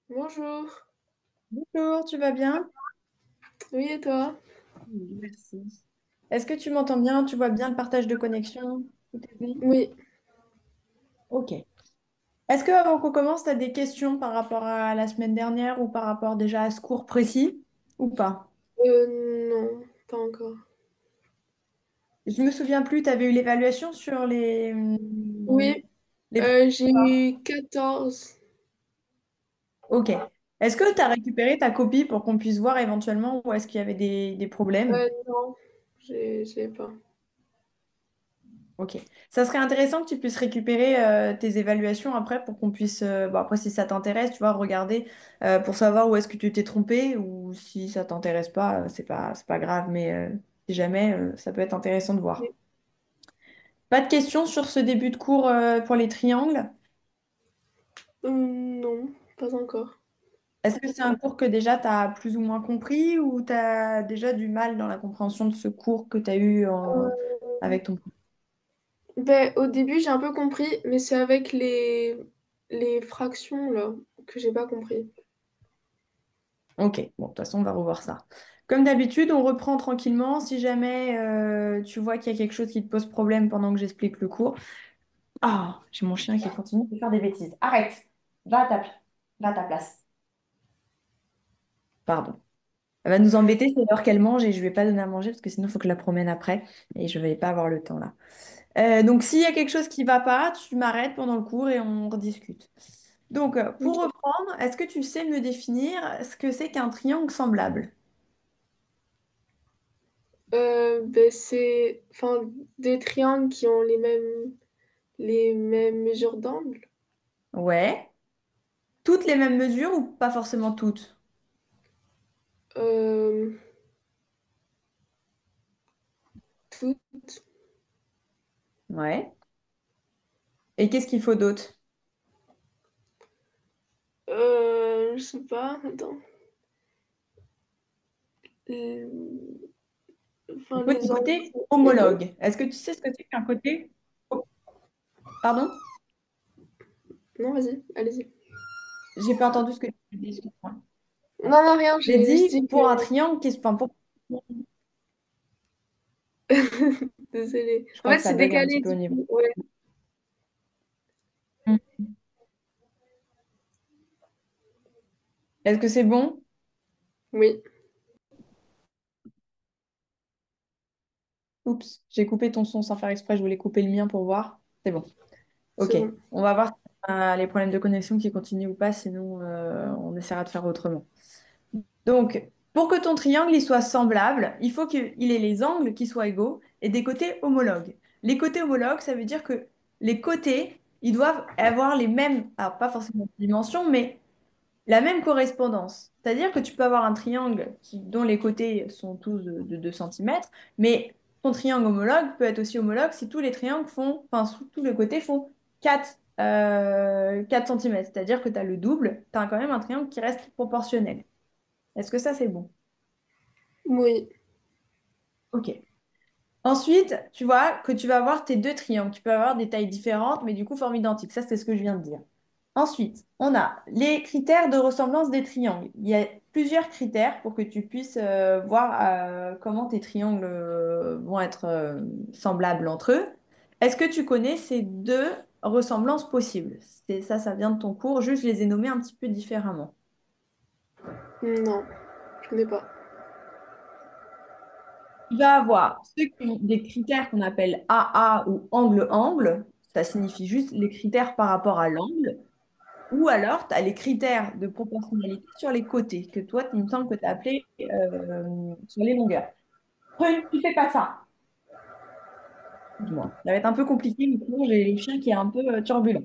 Bonjour. Bonjour, tu vas bien? Oui, et toi? Oui, merci. Est-ce que tu m'entends bien? Tu vois bien le partage de connexion? Tout est bon? Oui. Ok. Est-ce que avant qu'on commence, tu as des questions par rapport à la semaine dernière ou par rapport déjà à ce cours précis ou pas? Non, pas encore. Je me souviens plus, tu avais eu l'évaluation sur Oui, les... j'ai eu 14. Ok. Est-ce que tu as récupéré ta copie pour qu'on puisse voir éventuellement où est-ce qu'il y avait des problèmes? Non, j'ai pas. Ok. Ça serait intéressant que tu puisses récupérer tes évaluations après pour qu'on puisse, bon, après si ça t'intéresse, tu vois, regarder pour savoir où est-ce que tu t'es trompé ou si ça t'intéresse pas, c'est pas grave, mais si jamais, ça peut être intéressant de voir. Oui. Pas de questions sur ce début de cours pour les triangles? Non, pas encore. Est-ce que c'est un cours que déjà tu as plus ou moins compris ou tu as déjà du mal dans la compréhension de ce cours que tu as eu Euh, avec ton... Au début, j'ai un peu compris, mais c'est avec les fractions, là, que j'ai pas compris. Ok, bon, de toute façon, on va revoir ça. Comme d'habitude, on reprend tranquillement. Si jamais tu vois qu'il y a quelque chose qui te pose problème pendant que j'explique le cours. Ah, j'ai mon chien qui continue de faire des bêtises. Arrête, va à ta place. Pardon. Elle va nous embêter, c'est l'heure qu'elle mange et je ne vais pas donner à manger parce que sinon, il faut que je la promène après et je ne vais pas avoir le temps là. Donc, s'il y a quelque chose qui ne va pas, tu m'arrêtes pendant le cours et on rediscute. Donc, pour Ok. reprendre, est-ce que tu sais me définir ce que c'est qu'un triangle semblable? C'est enfin, des triangles qui ont les mêmes mesures d'angle. Ouais. Toutes les mêmes mesures ou pas forcément toutes? Euh, tout, Ouais. Et qu'est-ce qu'il faut d'autre? je sais pas, attends. Euh, Il Enfin, faut des les angles côtés égaux? homologues. Est-ce que tu sais ce que c'est qu'un côté... Pardon? Non, vas-y, allez-y. J'ai pas entendu ce que tu dis, excuse-moi. Non, non, rien, J'ai j'ai juste dit dit que... pour un triangle, enfin, Désolée. je En crois fait, que ça c'est bug un petit décalé, peu au du niveau. coup. Ouais, Mm. Est-ce que c'est bon? oui, Oups, j'ai coupé ton son sans faire exprès, je voulais couper le mien pour voir. C'est bon. c'est Ok, bon. on va voir si on a les problèmes de connexion qui continuent ou pas, sinon on essaiera de faire autrement. Donc, pour que ton triangle il soit semblable, il faut qu'il ait les angles qui soient égaux et des côtés homologues. Les côtés homologues, ça veut dire que les côtés, ils doivent avoir les mêmes, alors pas forcément de dimension, mais la même correspondance. C'est-à-dire que tu peux avoir un triangle dont les côtés sont tous de 2 cm, mais ton triangle homologue peut être aussi homologue si tous les triangles font, enfin, tous les côtés font 4 cm. C'est-à-dire que tu as le double, tu as quand même un triangle qui reste proportionnel. Est-ce que ça, c'est bon? Oui, Ok. Ensuite, tu vois que tu vas avoir tes deux triangles. Tu peux avoir des tailles différentes, mais du coup, forme identique. Ça, c'est ce que je viens de dire. Ensuite, on a les critères de ressemblance des triangles. Il y a plusieurs critères pour que tu puisses voir comment tes triangles vont être semblables entre eux. Est-ce que tu connais ces deux ressemblances possibles? C'est ça, ça vient de ton cours. Juste, je les ai nommés un petit peu différemment. non, je connais pas. Tu vas avoir ceux qui ont des critères qu'on appelle AA ou angle-angle. Ça signifie juste les critères par rapport à l'angle. Ou alors, tu as les critères de proportionnalité sur les côtés, que toi, il me semble que tu as appelé sur les longueurs. Prune, tu fais pas ça. Dis-moi. Ça va être un peu compliqué, mais sinon, j'ai le chien qui est un peu turbulent.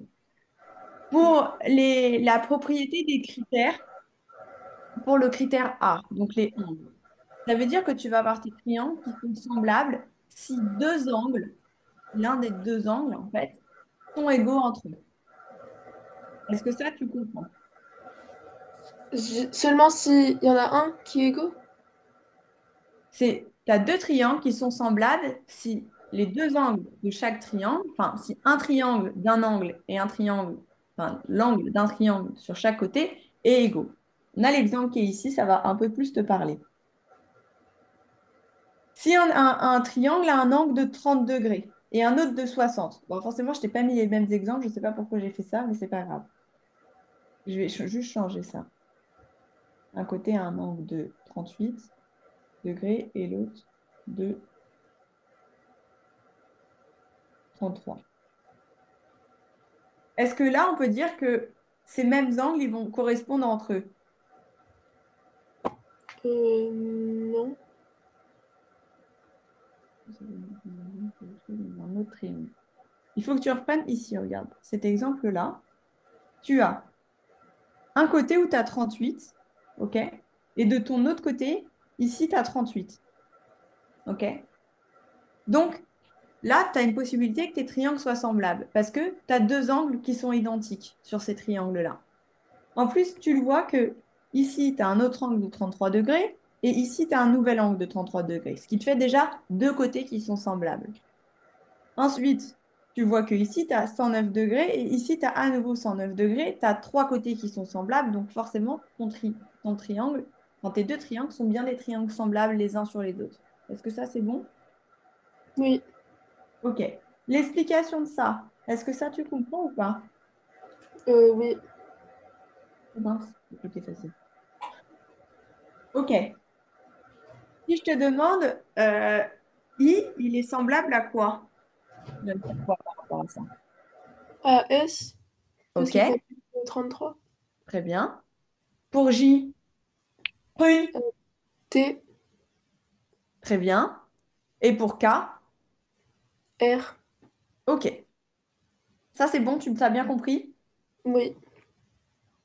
Pour la propriété des critères, pour le critère A, donc les angles, ça veut dire que tu vas avoir tes triangles qui sont semblables si deux angles, l'un des deux angles, en fait, sont égaux entre eux. Est-ce que ça, tu comprends? Seulement s'il y en a un qui est égaux? Tu as deux triangles qui sont semblables si les deux angles de chaque triangle, enfin, si un triangle d'un angle et un triangle, enfin, l'angle d'un triangle sur chaque côté et égaux. On a l'exemple qui est ici, ça va un peu plus te parler. Si un triangle a un angle de 30 degrés et un autre de 60, bon, forcément, je t'ai pas mis les mêmes exemples, je ne sais pas pourquoi j'ai fait ça, mais c'est pas grave. Je vais juste changer ça. Un côté a un angle de 38 degrés et l'autre de 33. Est-ce que là, on peut dire que ces mêmes angles, ils vont correspondre entre eux? Non. Un autre triangle. Il faut que tu reprennes ici, regarde. Cet exemple-là, tu as un côté où tu as 38, OK? Et de ton autre côté, ici, tu as 38, OK? Donc, là, tu as une possibilité que tes triangles soient semblables parce que tu as deux angles qui sont identiques sur ces triangles-là. En plus, tu le vois que ici, tu as un autre angle de 33 degrés et ici, tu as un nouvel angle de 33 degrés, ce qui te fait déjà deux côtés qui sont semblables. Ensuite, tu vois que ici, tu as 109 degrés et ici, tu as à nouveau 109 degrés. Tu as trois côtés qui sont semblables, donc forcément, ton triangle, tes deux triangles sont bien des triangles semblables les uns sur les autres. Est-ce que ça, c'est bon? Oui. Ok. L'explication de ça, est-ce que ça, tu comprends ou pas? Oui. Mince, c'était facile. Ok. Si je te demande, I, il est semblable à quoi? Je vais dire quoi par rapport à ça? AS, parce Ok, qu'il fait 33. très bien. Pour J, prune, T, très bien. Et pour K, R. ok. Ça, c'est bon, tu as bien compris? Oui.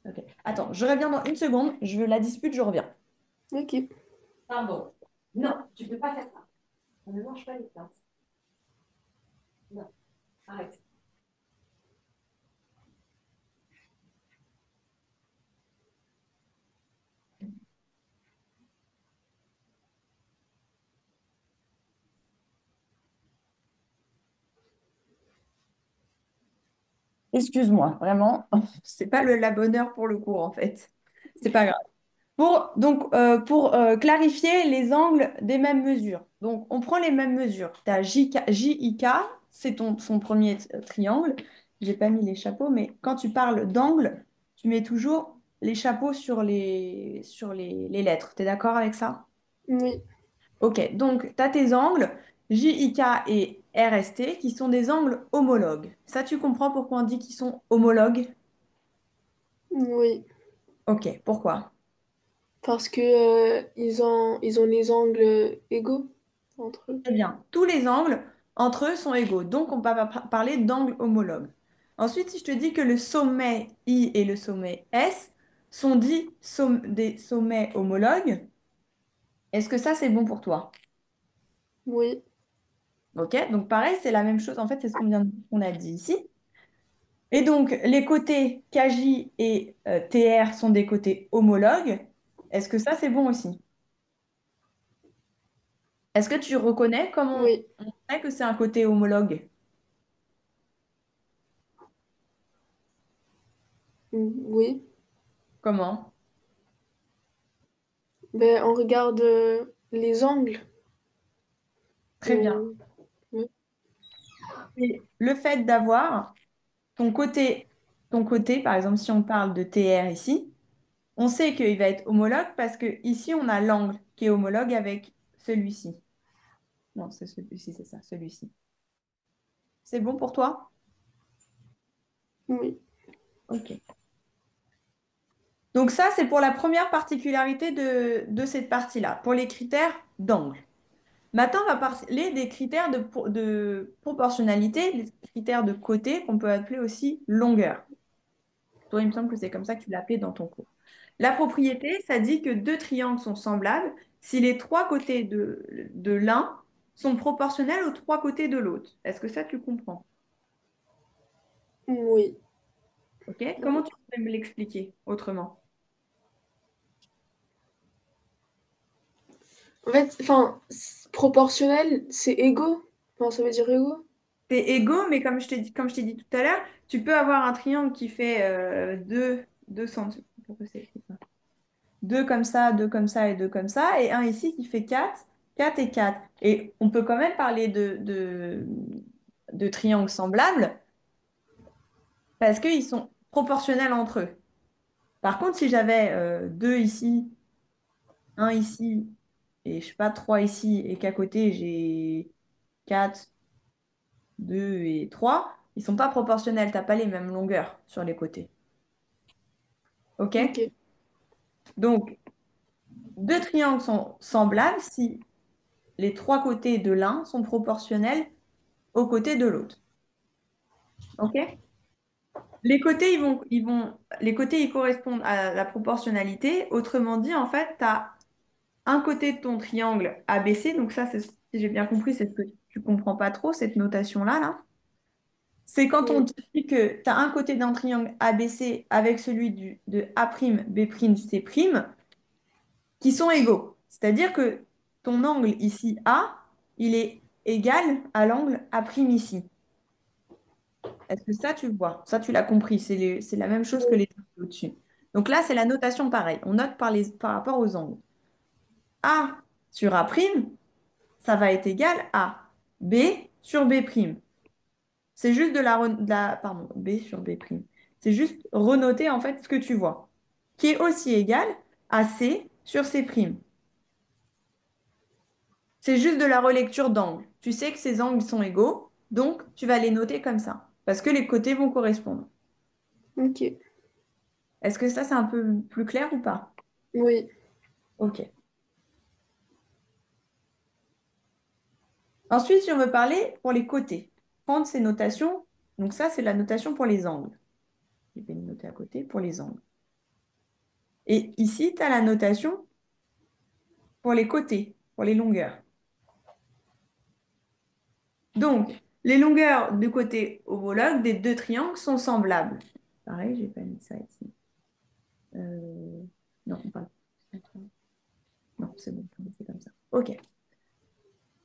Ok. Attends, je reviens dans une seconde. Je la dispute, je reviens. Ok. Pardon. Non, tu peux pas faire ça. On ne mange pas les plantes. Non, arrête. Excuse-moi, vraiment, c'est pas la bonne heure pour le cours en fait. C'est pas grave. Pour clarifier les angles des mêmes mesures. Donc, on prend les mêmes mesures. Tu as JIK, c'est son premier triangle. J'ai pas mis les chapeaux, mais quand tu parles d'angle, tu mets toujours les chapeaux sur les lettres. Tu es d'accord avec ça? Oui. Ok, donc tu as tes angles JIK et RST qui sont des angles homologues. Ça, tu comprends pourquoi on dit qu'ils sont homologues? Oui. Ok, pourquoi? Parce que ils ont les angles égaux entre eux. Eh bien, tous les angles entre eux sont égaux, donc on va parler d'angles homologues. Ensuite, si je te dis que le sommet I et le sommet S sont dits des sommets homologues, est-ce que ça c'est bon pour toi? Oui. Ok, donc pareil, c'est la même chose. En fait, c'est ce qu'on a dit ici. Et donc, les côtés KJ et TR sont des côtés homologues. Est-ce que ça c'est bon aussi? Est-ce que tu reconnais comment Oui. on sait que c'est un côté homologue? Oui. Comment? Ben, on regarde les angles. Très bien. On- oui. Et le fait d'avoir ton côté, ton côté, par exemple, si on parle de TR ici, on sait qu'il va être homologue parce que ici, on a l'angle qui est homologue avec celui-ci. Non, c'est celui-ci, c'est ça, celui-ci. C'est bon pour toi? Oui. Ok. Donc ça, c'est pour la première particularité de cette partie-là, pour les critères d'angle. Maintenant, on va parler des critères de proportionnalité, les critères de côté qu'on peut appeler aussi longueur. Toi, il me semble que c'est comme ça que tu l'appelais dans ton cours. La propriété, ça dit que deux triangles sont semblables si les trois côtés de l'un sont proportionnels aux trois côtés de l'autre. Est-ce que ça, tu comprends? Oui. OK? Comment tu pourrais me l'expliquer autrement? En fait, enfin, proportionnel, c'est égaux. Enfin, ça veut dire égaux. C'est égaux, mais comme je t'ai dit tout à l'heure, tu peux avoir un triangle qui fait 2 cm. pourquoi c'est écrit ça? 2 comme ça, 2 comme ça et 2 comme ça. Et un ici qui fait 4, 4 et 4. Et on peut quand même parler de triangles semblables parce qu'ils sont proportionnels entre eux. Par contre, si j'avais 2 ici, un ici, et je sais pas, 3 ici, et qu'à côté j'ai 4, 2 et 3, ils sont pas proportionnels. T'as pas les mêmes longueurs sur les côtés. OK? Ok. Donc, deux triangles sont semblables si les trois côtés de l'un sont proportionnels aux côtés de l'autre. OK? Les côtés, ils correspondent à la proportionnalité. Autrement dit, en fait, tu as un côté de ton triangle ABC. Donc ça, si j'ai bien compris, c'est ce que tu comprends pas trop, cette notation-là, là. C'est quand on Oui. dit que tu as un côté d'un triangle ABC avec celui de A', B', C', qui sont égaux. C'est-à-dire que ton angle ici A, il est égal à l'angle A' ici. Est-ce que ça, tu le vois? Ça, tu l'as compris. C'est la même chose que Oui. les angles au-dessus. Donc là, c'est la notation pareille. On note par rapport aux angles. A sur A', ça va être égal à B sur B'. C'est juste pardon, B sur B'. C'est juste renoter en fait ce que tu vois, qui est aussi égal à C sur C'. C'est juste de la relecture d'angles. Tu sais que ces angles sont égaux, donc tu vas les noter comme ça, parce que les côtés vont correspondre. Ok. Est-ce que ça, c'est un peu plus clair ou pas? Oui. Ok. Ensuite, si on veut parler pour les côtés, prendre ces notations. Donc ça, c'est la notation pour les angles. Je vais le noter à côté pour les angles. Et ici, tu as la notation pour les côtés, pour les longueurs. Donc, les longueurs du côté homologue des deux triangles sont semblables. Pareil, j'ai pas mis ça ici. Euh, Non, pas. Non, c'est bon, c'est comme ça. OK.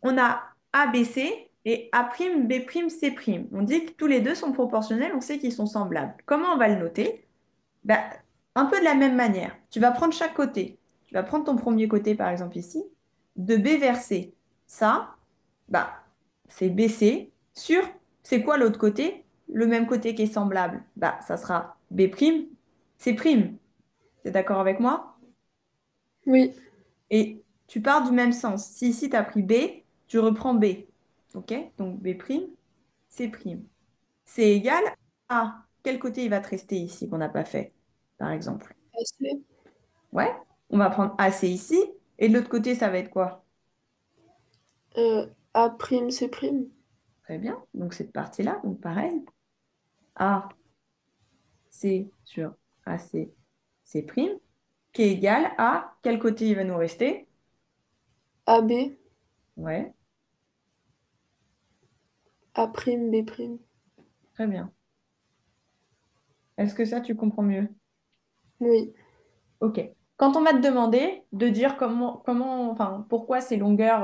On a ABC et A'B', C'. On dit que tous les deux sont proportionnels, on sait qu'ils sont semblables. Comment on va le noter? Bah, un peu de la même manière. Tu vas prendre chaque côté. Tu vas prendre ton premier côté, par exemple ici, de B vers C. Ça, bah, c'est BC sur, c'est quoi l'autre côté? Le même côté qui est semblable. Bah, ça sera B', C'. T'es d'accord avec moi? Oui. Et tu pars du même sens. Si ici, tu as pris B, tu reprends B. OK? Donc B', C'. C'est égal à quel côté il va te rester ici qu'on n'a pas fait, par exemple? AC. Ouais, on va prendre AC ici. Et de l'autre côté, ça va être quoi? A', C'. Très bien. Donc cette partie-là, donc pareil. AC sur AC, C', qui est égal à quel côté il va nous rester? AB. Ouais, A', B'. très bien. Est-ce que ça, tu comprends mieux? Oui. Ok. Quand on va te demander de dire enfin, pourquoi ces longueurs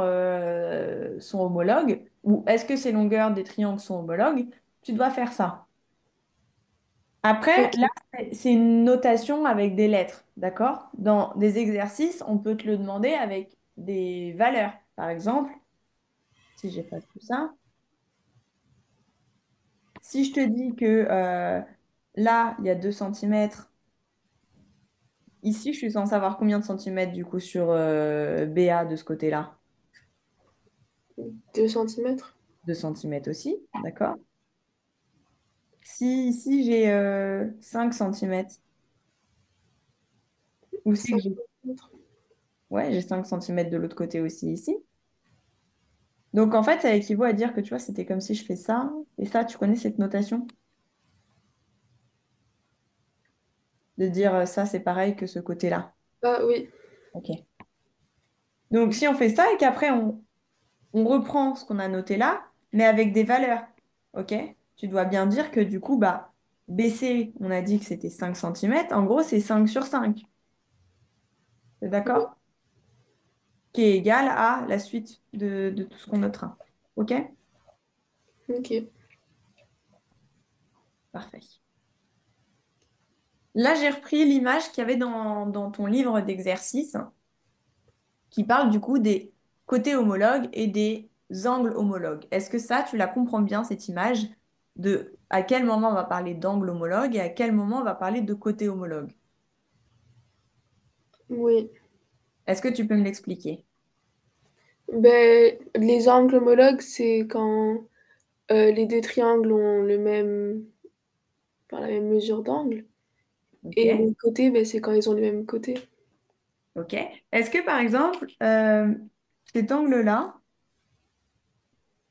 sont homologues, ou est-ce que ces longueurs des triangles sont homologues, tu dois faire ça. Après, là, Ok. c'est une notation avec des lettres, d'accord? Dans des exercices, on peut te le demander avec des valeurs. Par exemple, si j'efface tout ça, si je te dis que là, il y a 2 centimètres, ici, je suis censée savoir combien de centimètres du coup sur BA de ce côté-là? 2 centimètres. 2 centimètres aussi, d'accord? Si ici, j'ai 5 centimètres, ou si cinq j'ai centimètres. ouais, j'ai 5 centimètres de l'autre côté aussi ici. Donc en fait, ça équivaut à dire que tu vois, c'était comme si je fais ça, et ça, tu connais cette notation? De dire ça, c'est pareil que ce côté-là. Ah oui. Ok. Donc si on fait ça et qu'après on reprend ce qu'on a noté là, mais avec des valeurs, ok? Tu dois bien dire que du coup, bah, BC, on a dit que c'était 5 centimètres. En gros, c'est 5 sur 5. C'est Oui. d'accord? Qui est égal à la suite de tout ce qu'on notera. Ok? Ok. Parfait. Là, j'ai repris l'image qu'il y avait dans ton livre d'exercice qui parle du coup des côtés homologues et des angles homologues. Est-ce que ça, tu la comprends bien, cette image de à quel moment on va parler d'angle homologue et à quel moment on va parler de côté homologue? Oui. Est-ce que tu peux me l'expliquer? Ben, les angles homologues, c'est quand les deux triangles ont la même mesure d'angle. Et Ok, les côtés, ben, c'est quand ils ont les mêmes côtés. ok. Est-ce que par exemple, cet angle-là,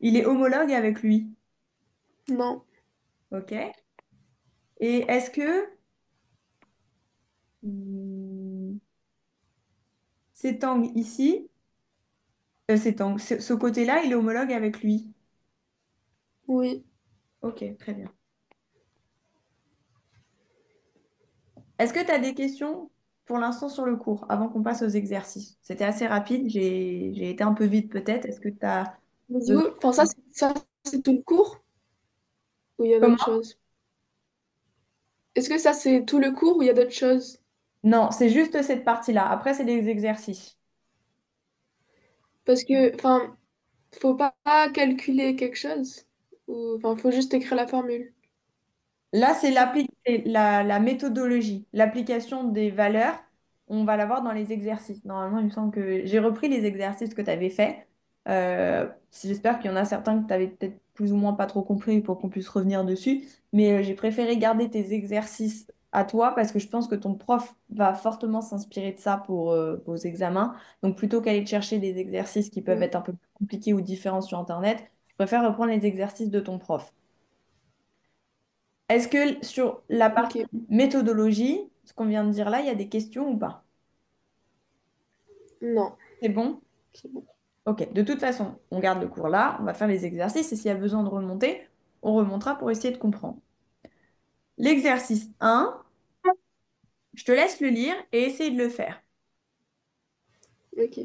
il est homologue avec lui? Non, Ok. Et est-ce que hmm, cet angle ici, cet angle, ce côté-là, il est homologue avec lui? oui. Ok, très bien. Est-ce que tu as des questions pour l'instant sur le cours avant qu'on passe aux exercices? C'était assez rapide, j'ai été un peu vite peut-être. Est-ce que tu as Mais du besoin... coup, enfin, ça, c'est tout le cours ou il y a d'autres Comment? choses? Est-ce que ça, c'est tout le cours ou il y a d'autres choses? Non, c'est juste cette partie-là. Après, c'est des exercices. Parce que, enfin, faut pas calculer quelque chose ou, enfin, faut juste écrire la formule. Là, c'est la méthodologie, l'application des valeurs. On va l'avoir dans les exercices. Normalement, il me semble que j'ai repris les exercices que tu avais faits. J'espère qu'il y en a certains que tu avais peut-être plus ou moins pas trop compris pour qu'on puisse revenir dessus. Mais j'ai préféré garder tes exercices à toi parce que je pense que ton prof va fortement s'inspirer de ça pour vos examens. Donc, plutôt qu'aller te chercher des exercices qui peuvent Ouais. être un peu plus compliqués ou différents sur Internet, je préfère reprendre les exercices de ton prof. Est-ce que sur la partie Ok. méthodologie, ce qu'on vient de dire là, il y a des questions ou pas? Non. C'est bon? C'est bon. Ok. De toute façon, on garde le cours là, on va faire les exercices et s'il y a besoin de remonter, on remontera pour essayer de comprendre. L'exercice 1, je te laisse le lire et essayer de le faire. Ok.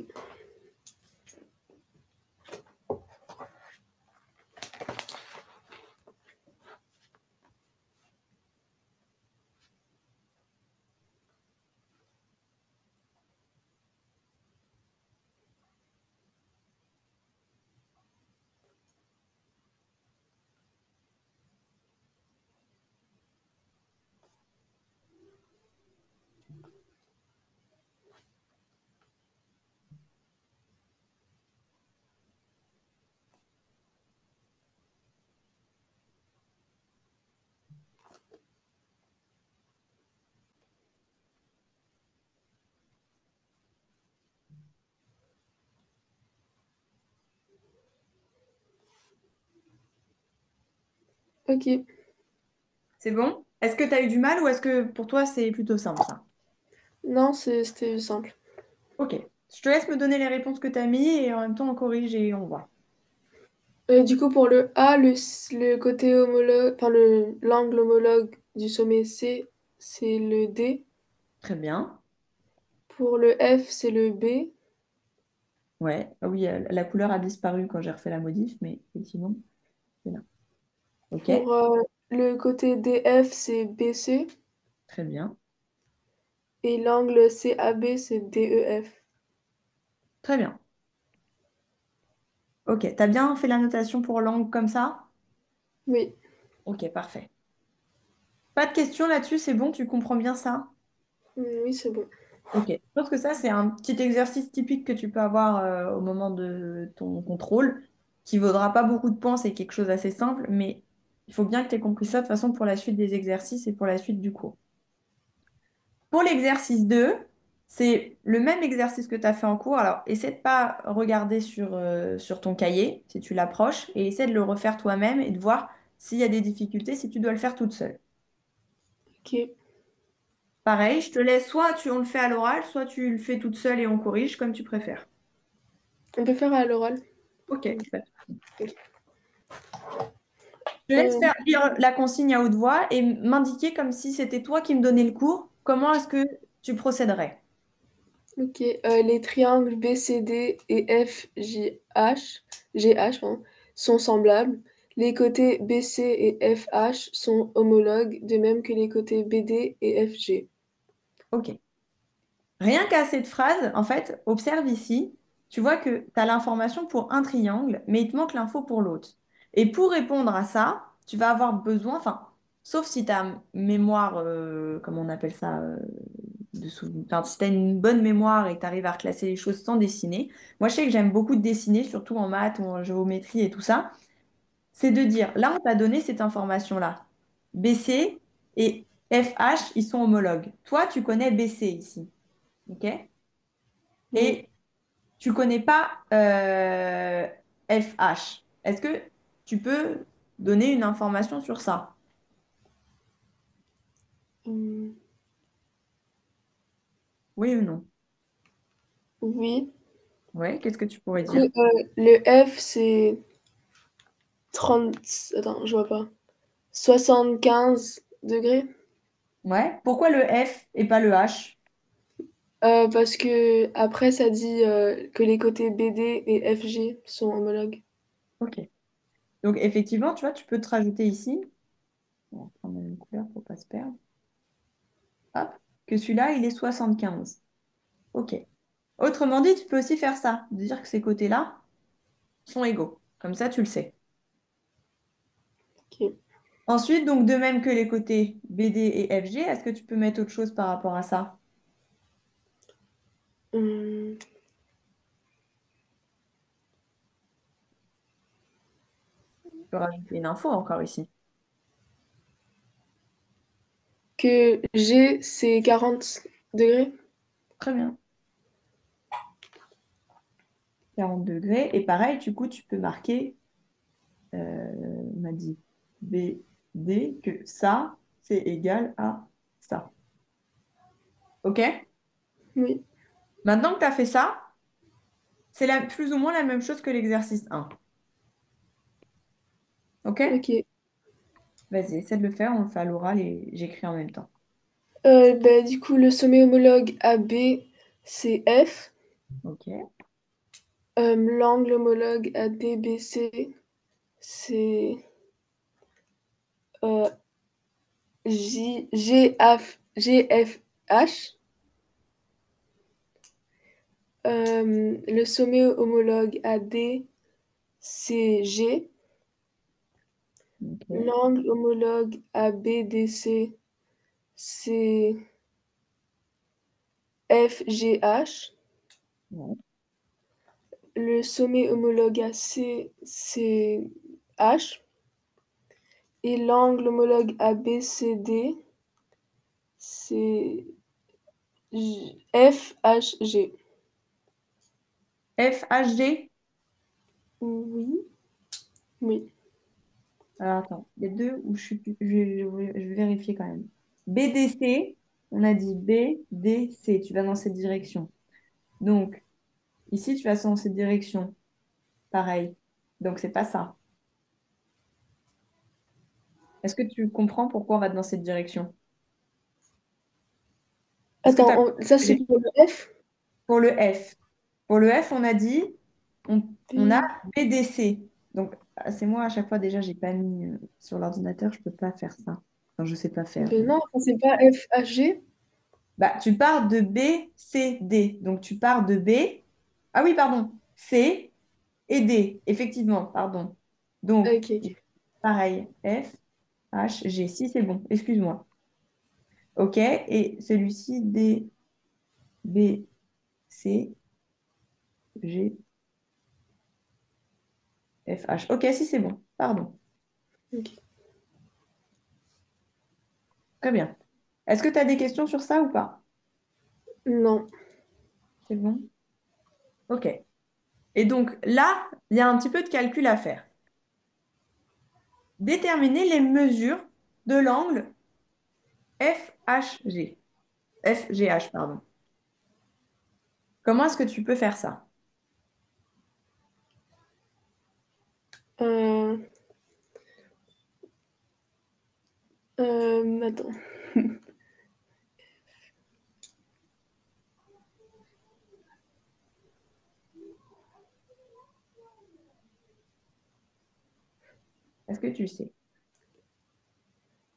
Ok. C'est bon? Est-ce que tu as eu du mal ou est-ce que pour toi c'est plutôt simple ça? Non, c'était simple. Ok. Je te laisse me donner les réponses que tu as mis et en même temps on corrige et on voit. Du coup, pour le A, le côté homologue, enfin, l'angle homologue du sommet C, c'est le D. Très bien. Pour le F, c'est le B. Ouais. Ah oui, la couleur a disparu quand j'ai refait la modif, mais effectivement, c'est là. Ok. Pour le côté DF, c'est BC. Très bien. Et l'angle CAB, c'est DEF. Très bien. Ok, t'as bien fait la notation pour langue comme ça? Oui. Ok, parfait. Pas de questions là-dessus, c'est bon, tu comprends bien ça? Oui, c'est bon. Ok. Je pense que ça, c'est un petit exercice typique que tu peux avoir au moment de ton contrôle, qui vaudra pas beaucoup de points, c'est quelque chose d'assez simple, mais il faut bien que tu aies compris ça de toute façon pour la suite des exercices et pour la suite du cours. Pour l'exercice 2, c'est le même exercice que tu as fait en cours. Alors, essaie de pas regarder sur ton cahier, si tu l'approches, et essaie de le refaire toi-même et de voir s'il y a des difficultés, si tu dois le faire toute seule. Ok. Pareil, je te laisse, on le fait à l'oral, soit tu le fais toute seule et on corrige, comme tu préfères. On peut faire à l'oral. Ok. Ok. Je te laisse Euh, faire lire la consigne à haute voix et m'indiquer comme si c'était toi qui me donnais le cours, comment est-ce que tu procéderais. ok. Les triangles BCD et FJH, GH, pardon, sont semblables. Les côtés BC et FH sont homologues, de même que les côtés BD et FG. Ok. Rien qu'à cette phrase, en fait, observe ici, tu vois que tu as l'information pour un triangle, mais il te manque l'info pour l'autre. Et pour répondre à ça, tu vas avoir besoin, enfin, sauf si tu as mémoire, comment on appelle ça, enfin, si tu as une bonne mémoire et que tu arrives à reclasser les choses sans dessiner. Moi, je sais que j'aime beaucoup dessiner, surtout en maths ou en géométrie et tout ça. C'est de dire, là, on t'a donné cette information-là. BC et FH, ils sont homologues. Toi, tu connais BC ici. OK? Oui. Et tu connais pas FH. Est-ce que tu peux donner une information sur ça? Hum, Oui ou non? oui. Oui, qu'est-ce que tu pourrais Du coup, dire? le F, c'est 30. Attends, je vois pas. 75 degrés. Ouais. Pourquoi le F et pas le H? Parce que après, ça dit que les côtés BD et FG sont homologues. Ok. Donc effectivement, tu vois, tu peux te rajouter ici. On va prendre la même couleur pour pas se perdre. Hop. Que celui-là, il est 75. Ok. Autrement dit, tu peux aussi faire ça, de dire que ces côtés-là sont égaux. Comme ça, tu le sais. Ok. Ensuite, donc de même que les côtés BD et FG, est-ce que tu peux mettre autre chose par rapport à ça? Hum, Tu peux rajouter une info encore ici. que G, c'est 40 degrés. Très bien. 40 degrés. Et pareil, du coup, tu peux marquer, on a dit BD, que ça, c'est égal à ça. OK? Oui. Maintenant que tu as fait ça, c'est plus ou moins la même chose que l'exercice 1. OK? Ok. Vas-y, essaie de le faire. On le fait à l'oral et j'écris en même temps. Bah, du coup, le sommet homologue AB, c'est F. OK? L'angle homologue ADBC, c'est euh, GFH. Le sommet homologue AD, c'est G. OK. L'angle homologue ABDC, c'est FGH. Ouais. Le sommet homologue AC, c'est H. Et l'angle homologue ABCD, c'est FHG. FHG. Oui, oui. Alors attends, il y a deux où je vais vérifier quand même. BDC, on a dit BDC, tu vas dans cette direction. Donc, ici, tu vas dans cette direction. Pareil. Donc, c'est pas ça. Est-ce que tu comprends pourquoi on va dans cette direction? Est-ce que tu Attends, as ça c'est pour le F? pour le F? Pour le F, on a dit, on a B. BDC. Donc, ah, c'est moi à chaque fois déjà, j'ai pas mis sur l'ordinateur, je peux pas faire ça. Enfin, je sais pas faire. Ben non, c'est pas FHG. Bah, tu pars de B, C, D. Donc, tu pars de B. Ah oui, pardon. C et D. Effectivement, pardon. Donc, Ok, ok. pareil. F, H, G. Si, c'est bon. Excuse-moi. OK. Et celui-ci, D, B, C, G, F, H. OK, si, c'est bon. Pardon. Ok. Très bien. Est-ce que tu as des questions sur ça ou pas? Non. C'est bon? OK. Et donc, là, il y a un petit peu de calcul à faire. Déterminer les mesures de l'angle FHG. FGH, pardon. Comment est-ce que tu peux faire ça? Euh, attends. Est-ce que tu le sais?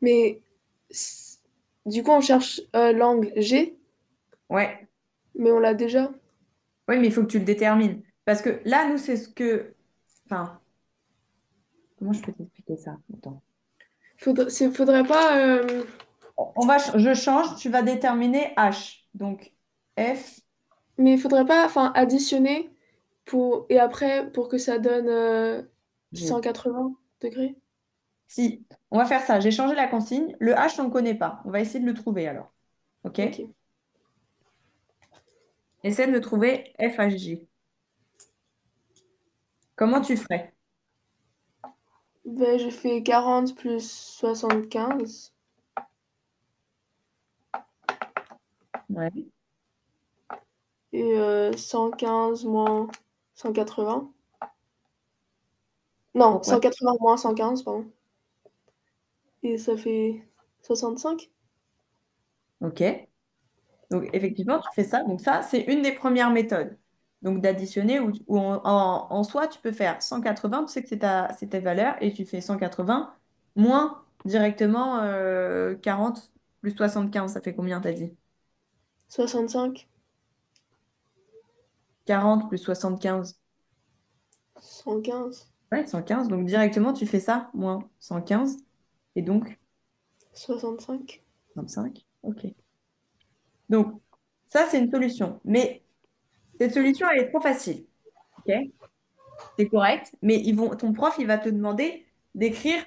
Mais s- du coup, on cherche l'angle G, Ouais. mais on l'a déjà. Oui, mais il faut que tu le détermines. Parce que là, nous, c'est ce que... Enfin, comment je peux t'expliquer ça? Attends. Faudrait pas. Je change, tu vas déterminer H. Donc, F, Mais faudrait pas, enfin, additionner et après pour que ça donne G. 180 degrés. Si, on va faire ça. J'ai changé la consigne. Le H, on ne le connaît pas. On va essayer de le trouver alors. OK? Ok. Essaie de le trouver FHG. Comment tu ferais? Ben, je fais 40 plus 75 Ouais. et 115 moins 180. Non, Pourquoi? 180 moins 115, pardon. Et ça fait 65. OK. Donc, effectivement, tu fais ça. Donc, ça, c'est une des premières méthodes. Donc, d'additionner ou en soi, tu peux faire 180, tu sais que c'est ta valeur, et tu fais 180 moins directement 40 plus 75. Ça fait combien, t'as dit? 65, 40 plus 75. 115, Ouais, 115. Donc, directement, tu fais ça, moins 115. Et donc, 65. 25. OK. Donc, ça, c'est une solution. Mais cette solution, elle est trop facile. OK? C'est correct. Mais ton prof, il va te demander d'écrire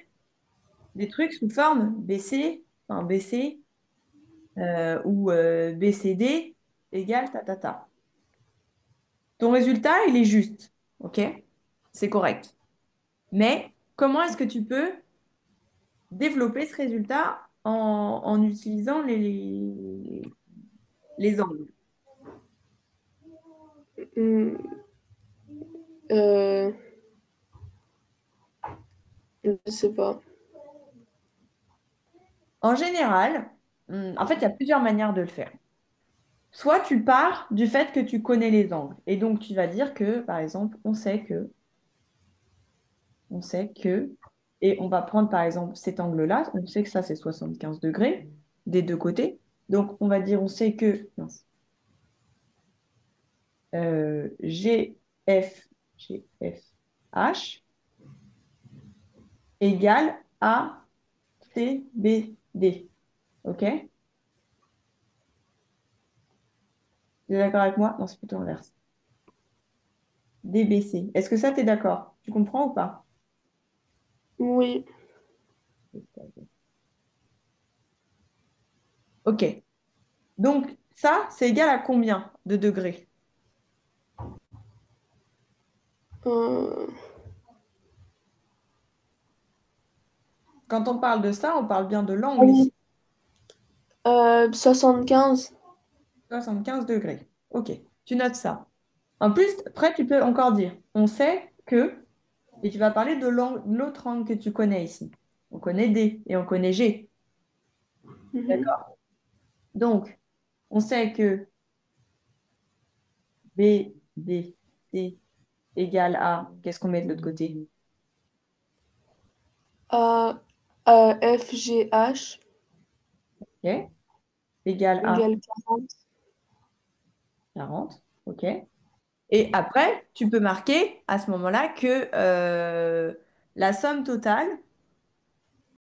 des trucs sous forme BC, enfin BC ou BCD égale ta, ta, ta. Ton résultat, il est juste. OK? C'est correct. Mais comment est-ce que tu peux développer ce résultat en utilisant les angles? Hmm, euh, je sais pas. En général, en fait, il y a plusieurs manières de le faire. Soit tu pars du fait que tu connais les angles. Et donc, tu vas dire que, par exemple, et on va prendre, par exemple, cet angle-là. On sait que ça, c'est 75 degrés des deux côtés. Donc, on va dire, on sait que mince, GFH égale ACBD. OK? Tu es d'accord avec moi? Non, c'est plutôt l'inverse. DBC. Est-ce que ça, tu es d'accord? Tu comprends ou pas? Oui. OK. Donc, ça, c'est égal à combien de degrés? Euh, Quand on parle de ça, on parle bien de ah l'angle oui. ici. 75. 75 degrés. OK. Tu notes ça. En plus, après, tu peux encore dire, on sait que, et tu vas parler de l'autre angle que tu connais ici. On connaît D et on connaît G. Mhm. D'accord? Donc, on sait que B, D, C égale à, qu'est-ce qu'on met de l'autre côté? A, FGH OK? Égale à égale 40. 40. OK? Et après, tu peux marquer à ce moment-là que la somme totale